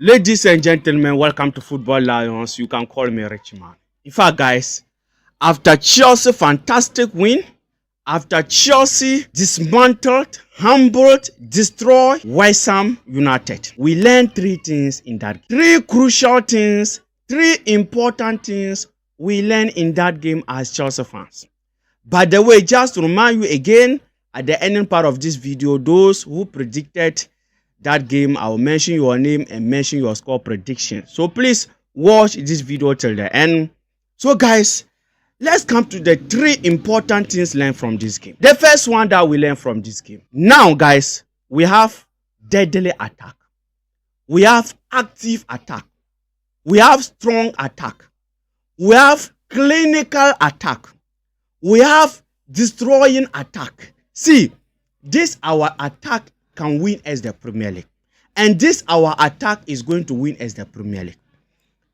Ladies and gentlemen, welcome to Football Lions. You can call me Rich Man. In fact, guys, after Chelsea fantastic win, after Chelsea dismantled, humbled, destroyed West Ham United, we learned three things in that game. Three crucial things, three important things we learned in that game as Chelsea fans. By the way, just to remind you again, at the ending part of this video, those who predicted that game, I will mention your name and mention your score prediction. So please watch this video till the end. So guys, let's come to the three important things learned from this game. The first one that we learned from this game. Now guys, we have deadly attack. We have active attack. We have strong attack. We have clinical attack. We have destroying attack. See, this our attack can win as the Premier League. And this our attack is going to win as the Premier League.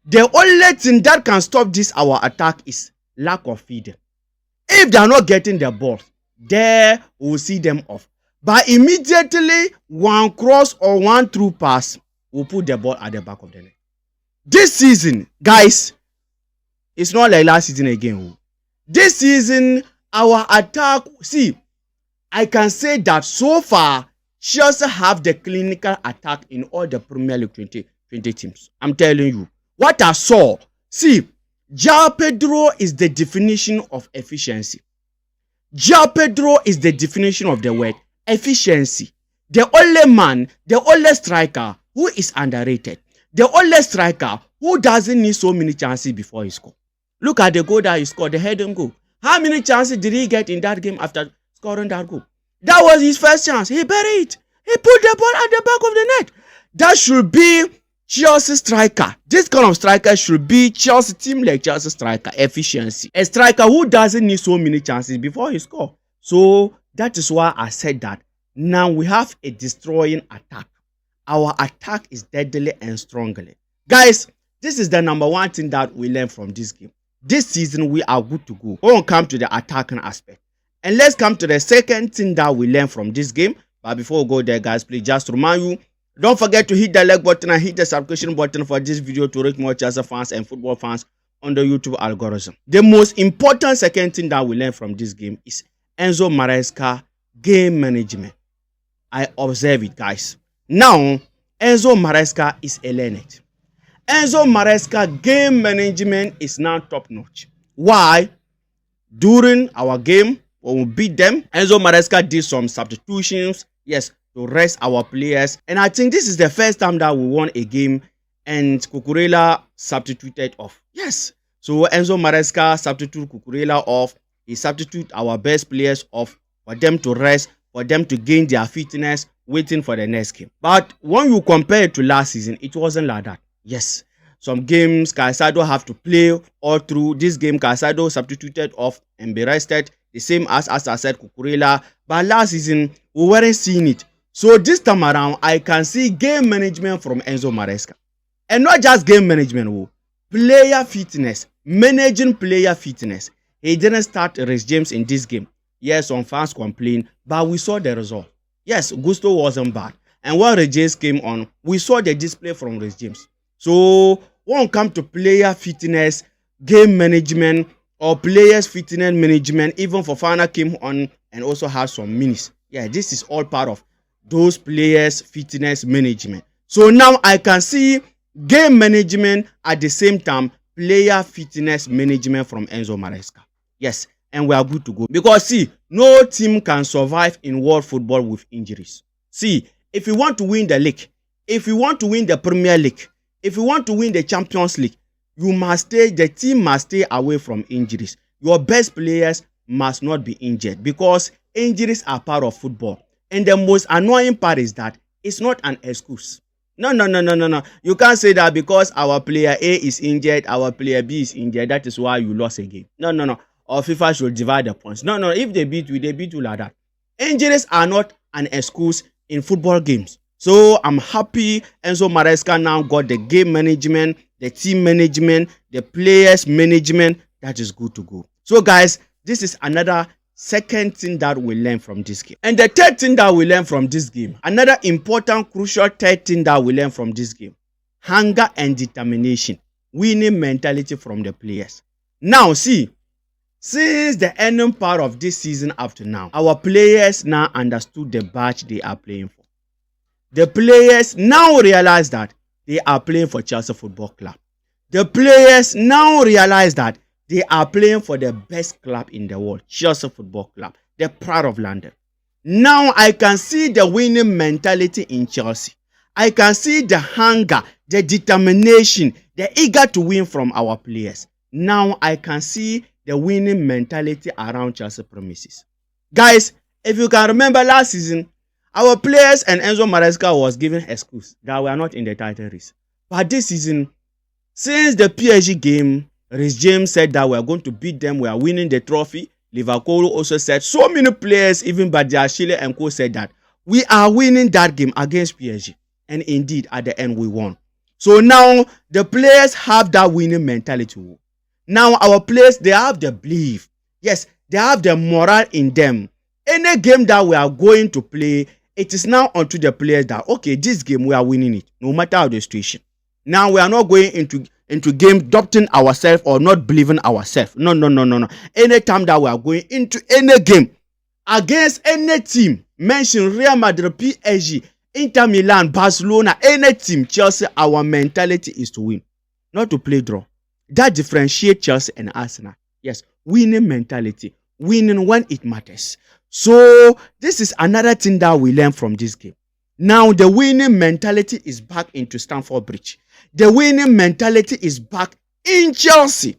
The only thing that can stop this our attack is lack of feeding. If they are not getting the ball, there we will see them off. But immediately one cross or one through pass will put the ball at the back of the net. This season, guys, it's not like last season again. This season, our attack, see, I can say that so far, Chelsea have the clinical attack in all the Premier League 2020 teams. I'm telling you. What I saw, see, João Pedro is the definition of efficiency. João Pedro is the definition of the word efficiency. The only man, the only striker who is underrated. The only striker who doesn't need so many chances before he scores. Look at the goal that he scored, the heading goal. How many chances did he get in that game after scoring that goal? That was his first chance. He buried it. He put the ball at the back of the net. That should be Chelsea striker. This kind of striker should be Chelsea team like Chelsea striker. Efficiency. A striker who doesn't need so many chances before he scores. So that is why I said that. Now we have a destroying attack. Our attack is deadly and strongly. Guys, this is the number one thing that we learned from this game. This season we are good to go. We won't come to the attacking aspect. And let's come to the second thing that we learned from this game. But before we go there, guys, please just remind you, don't forget to hit the like button and hit the subscription button for this video to reach more Chelsea fans and football fans on the YouTube algorithm. The most important second thing that we learned from this game is Enzo Mareska game management. I observe it, guys. Now, Enzo Mareska is a learned. Enzo Mareska game management is now top notch. Why? During our game, when we beat them, Enzo Mareska did some substitutions, yes, to rest our players. And I think this is the first time that we won a game and Cucurella substituted off. Yes. So Enzo Mareska substituted Cucurella off. He substituted our best players off for them to rest, for them to gain their fitness, waiting for the next game. But when you compare it to last season, it wasn't like that. Yes. Some games, Caicedo have to play all through. This game, Caicedo substituted off and be rested. The same as I said, Cucurella. But last season, we weren't seeing it. So this time around, I can see game management from Enzo Mareska. And not just game management, player fitness, managing player fitness. He didn't start Reece James in this game. Yes, some fans complained, but we saw the result. Yes, Gusto wasn't bad. And when Reece James came on, we saw the display from Reece James. So when it comes to player fitness, game management, or players fitness management, even Fofana came on and also had some minutes. Yeah, this is all part of those players fitness management. So now I can see game management at the same time player fitness management from Enzo Mareska. Yes, and we are good to go. Because see, no team can survive in world football with injuries. See, if you want to win the league, if you want to win the Premier League, if you want to win the Champions League, the team must stay away from injuries. Your best players must not be injured because injuries are part of football. And the most annoying part is that it's not an excuse. No. You can't say that because our player A is injured, our player B is injured, that is why you lost a game. No. Or FIFA should divide the points. No. If they beat you like that. Injuries are not an excuse in football games. So I'm happy Enzo Mareska now got the game management, the team management, the players management. That is good to go. So guys, this is another second thing that we learn from this game. And the third thing that we learn from this game, another important, crucial third thing that we learn from this game, hunger and determination, winning mentality from the players. Now see, since the ending part of this season up to now, our players now understood the batch they are playing for. The players now realize that they are playing for Chelsea Football Club. The players now realize that they are playing for the best club in the world, Chelsea Football Club, the pride of London. Now I can see the winning mentality in Chelsea. I can see the hunger, the determination, the eager to win from our players. Now I can see the winning mentality around Chelsea premises. Guys, if you can remember last season, our players and Enzo Mareska was given excuse that we are not in the title race. But this season, since the PSG game, Rhys James said that we are going to beat them, we are winning the trophy. Liverpool also said, so many players, even Badiashile and Co said that we are winning that game against PSG. And indeed, at the end, we won. So now the players have that winning mentality. Now our players, they have the belief. Yes, they have the morale in them. Any game that we are going to play, it is now onto the players that, okay, this game we are winning it, no matter how the situation. Now we are not going into game doubting ourselves or not believing ourselves. No. Anytime that we are going into any game against any team, mention Real Madrid, PSG, Inter Milan, Barcelona, any team, Chelsea, our mentality is to win, not to play draw. That differentiates Chelsea and Arsenal. Yes, winning mentality, winning when it matters. So this is another thing that we learn from this game. Now the winning mentality is back into Stamford Bridge. The winning mentality is back in Chelsea.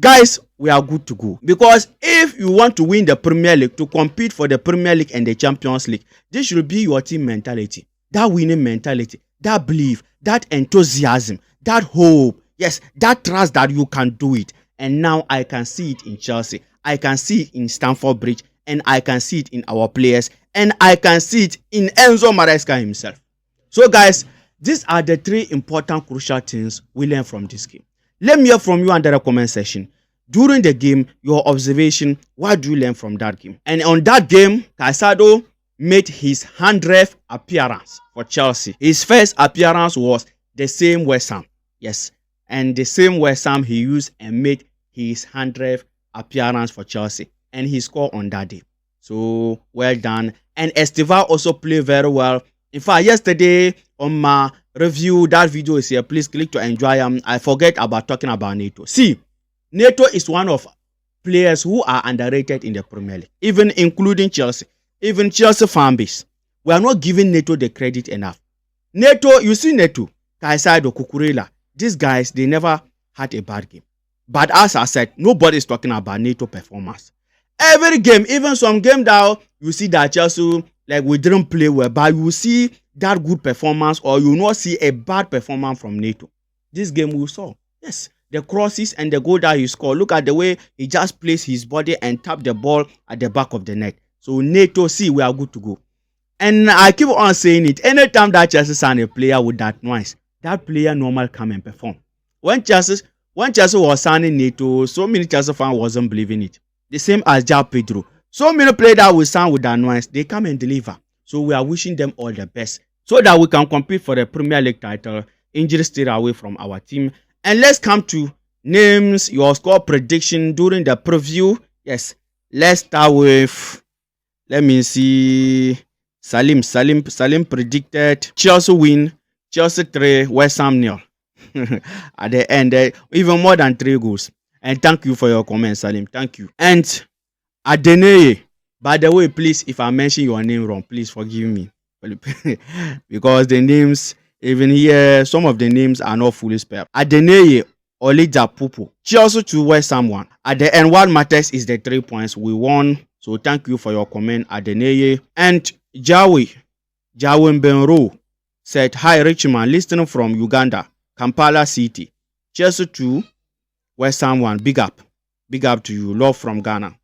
Guys, we are good to go. Because if you want to win the Premier League, to compete for the Premier League and the Champions League, this should be your team mentality. That winning mentality, that belief, that enthusiasm, that hope, yes, that trust that you can do it. And now I can see it in Chelsea. I can see it in Stamford Bridge. And I can see it in our players. And I can see it in Enzo Mareska himself. So guys, these are the three important crucial things we learn from this game. Let me hear from you under the comment section. During the game, your observation, what do you learn from that game? And on that game, Caicedo made his 100th appearance for Chelsea. His first appearance was the same West Ham. Yes. And the same West Ham he used and made his 100th appearance for Chelsea. And he scored on that day. So, well done. And Estival also played very well. In fact, yesterday on my review, that video is here. Please click to enjoy. I forget about talking about Neto. See, Neto is one of players who are underrated in the Premier League, even including Chelsea. Even Chelsea fan base. We are not giving Neto the credit enough. Neto, you see Neto, Caicedo, Cucurella, these guys, they never had a bad game. But as I said, nobody is talking about Neto performance. Every game, even some game that you see that Chelsea, like we didn't play well, but you see that good performance or you not see a bad performance from Neto. This game we saw. Yes, the crosses and the goal that he scored. Look at the way he just placed his body and tapped the ball at the back of the net. So Neto, see, we are good to go. And I keep on saying it. Anytime that Chelsea sign a player with that noise, that player normally come and perform. When Chelsea was signing Neto, so many Chelsea fans wasn't believing it. The same as João Pedro. So many players that will sign with that noise, they come and deliver. So we are wishing them all the best so that we can compete for the Premier League title. Injuries stay away from our team. And let's come to names, your score prediction during the preview. Yes, let's start with, let me see, Salim predicted Chelsea win, Chelsea 3, West Ham 0. At the end, even more than 3 goals. And thank you for your comment, Salim. Thank you. And Adeneye, by the way, please, if I mention your name wrong, please forgive me. Because the names, even here, some of the names are not fully spelled. Adeneye Olija Pupu, Chelsea 2, West Ham 1. At the end, what matters is the 3 points we won. So thank you for your comment, Adeneye. And Jawi Benro said, hi, Richman, listening from Uganda, Kampala City. Chelsea 2, West Ham 1. Big up to you. Love from Ghana.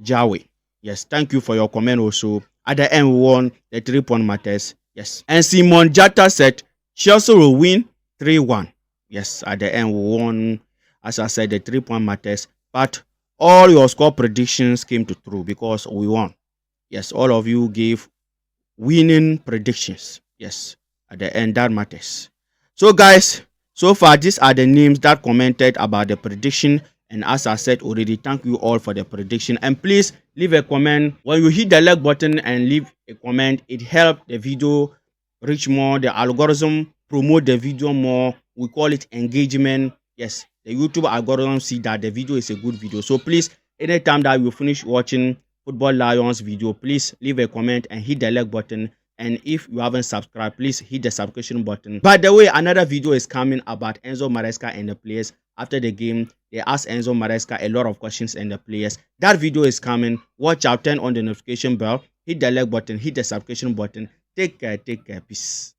Jawi. Yes, thank you for your comment also. At the end, we won the 3-point matters. Yes. And Simon Jata said, Chelsea will win 3-1. Yes, at the end, we won, as I said, the 3-point matters. But all your score predictions came to true because we won. Yes, all of you gave winning predictions. Yes, at the end, that matters. So guys, so far these are the names that commented about the prediction, and as I said already, thank you all for the prediction, and please leave a comment. When you hit the like button and leave a comment, it helps the video reach more, the algorithm promote the video more. We call it engagement. Yes, the YouTube algorithm see that the video is a good video. So please, anytime that you finish watching Football Lions video, please leave a comment and hit the like button. And if you haven't subscribed, please hit the subscription button. By the way, another video is coming about Enzo Mareska and the players. After the game, they asked Enzo Mareska a lot of questions and the players. That video is coming. Watch out, turn on the notification bell, hit the like button, hit the subscription button. Take care, peace.